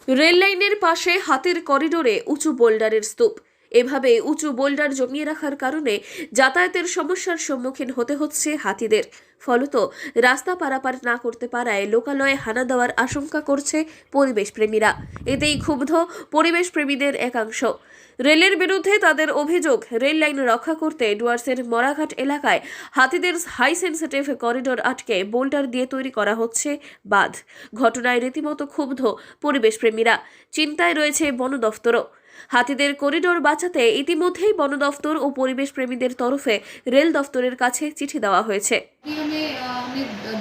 Rail লাইনের পাশে হাতির করিডোরে উঁচু বোল্ডারের স্তূপ। এভাবে উঁচু বোল্ডার জমিয়ে রাখার কারণে যাতায়াতের সমস্যার সম্মুখীন হতে হচ্ছে হাতিদের। ফলত রাস্তা পারাপার না করতে পারায় লোকালয়ে হানা দেওয়ার আশঙ্কা করছে পরিবেশ প্রেমীরা। এতেই ক্ষুব্ধ পরিবেশ প্রেমীদের একাংশ। রেলের বিরুদ্ধে তাদের অভিযোগ, রেল লাইন রক্ষা করতে ডুয়ার্সের মরাঘাট এলাকায় হাতিদের হাই সেন্সিটিভ করিডোর আটকে বোল্ডার দিয়ে তৈরি করা হচ্ছে বাঁধ। ঘটনায় রীতিমতো ক্ষুব্ধ পরিবেশ প্রেমীরা। চিন্তায় রয়েছে বন দফতরও। হাতিদের করিডোর বাঁচাতে ইতিমধ্যেই বন দফতর ও পরিবেশ প্রেমীদের তরফে রেল দফতরের কাছে চিঠি দেওয়া হয়েছে। हमने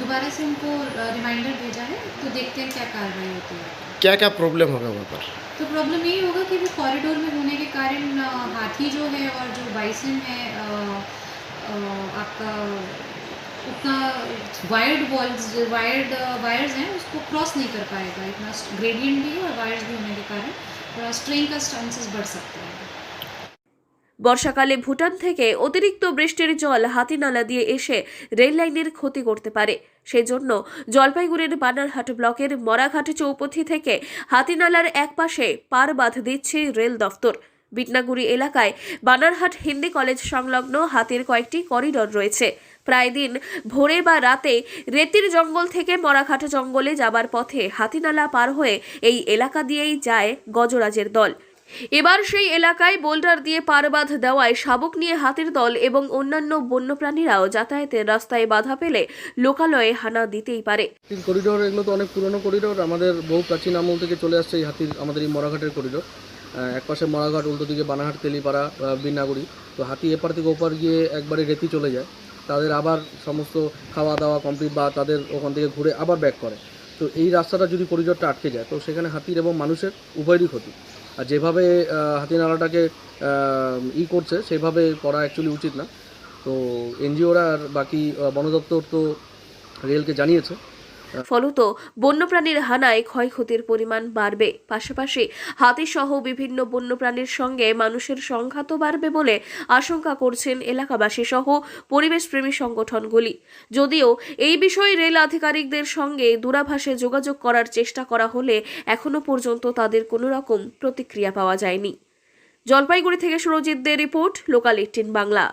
दोबारा से उनको रिमाइंडर भेजा है, तो देखते हैं क्या कार्रवाई होती है। क्या क्या प्रॉब्लम होगा वहाँ पर? तो प्रॉब्लम यही होगा कि वो कॉरिडोर में होने के कारण हाथी जो है और जो बाइसन है आपका उतना वायर्स हैं उसको क्रॉस नहीं कर पाएगा। इतना ग्रेडियंट भी है और वायर्स भी होने के कारण थोड़ा स्ट्रेन का चांसेस बढ़ सकते हैं। বর্ষাকালে ভুটান থেকে অতিরিক্ত বৃষ্টির জল হাতিনালা দিয়ে এসে রেল লাইনের ক্ষতি করতে পারে। সেজন্য জলপাইগুড়ির বানারহাট ব্লকের মরাঘাট চৌপথি থেকে হাতিনালার একপাশে পার বাঁধ দিচ্ছে রেল দফতর। বিটনাগুড়ি এলাকায় বানারহাট হিন্দি কলেজ সংলগ্ন হাতির কয়েকটি করিডোর রয়েছে। প্রায় দিন ভোরে বা রাতে রেতির জঙ্গল থেকে মরাঘাট জঙ্গলে যাবার পথে হাতিনালা পার হয়ে এই এলাকা দিয়েই যায় গজরাজের দল। এবার সেই এলাকায় বোল্ডার দিয়ে পারবাঁধ দেওয়ায় শাবক নিয়ে হাতির দল এবং অন্যান্য বন্যপ্রাণীরাও যাতায়াতের রাস্তায় বাধা পেলে লোকালয়ে হানা দিতেই পারে। করিডোর এগুলো তো অনেক পুরনো করিডোর, আমাদের বহু প্রাচীন আমল থেকে চলে আসছে এই হাতির আমাদের এই মরাঘাটের করিডোর। একপাশে মরাঘাট, উল্টো দিকে বানারহাট, তেলিপাড়া, বিন্নাগুড়ি। তো হাতি এপার থেকে ওপার গিয়ে একবারে রেতি চলে যায়, তাদের আবার সমস্ত খাওয়া দাওয়া কমপ্লিট বা তাদের ওখান থেকে ঘুরে আবার ব্যাক করে। তো এই রাস্তাটা যদি করিডোরটা আটকে যায় তো সেখানে হাতির এবং মানুষের উভয়েরই ক্ষতি। আর যেভাবে হাতিনালাটাকে করছে সেভাবে করা অ্যাকচুয়ালি উচিত না। তো এনজিওরা আর বাকি বন দপ্তর তো রেলকে জানিয়েছে। ফলত বন্যপ্রাণীর হানায় ক্ষয়ক্ষতির পরিমাণ বাড়বে, পাশাপাশি হাতিসহ বিভিন্ন বন্যপ্রাণীর সঙ্গে মানুষের সংঘাতও বাড়বে বলে আশঙ্কা করছেন এলাকাবাসী সহ পরিবেশপ্রেমী সংগঠনগুলি। যদিও এই বিষয়ে রেল আধিকারিকদের সঙ্গে দূরাভাষে যোগাযোগ করার চেষ্টা করা হলে এখনো পর্যন্ত তাদের কোনো রকম প্রতিক্রিয়া পাওয়া যায়নি। জলপাইগুড়ি থেকে সুরজিৎ দে রিপোর্ট, লোকাল 18 বাংলা।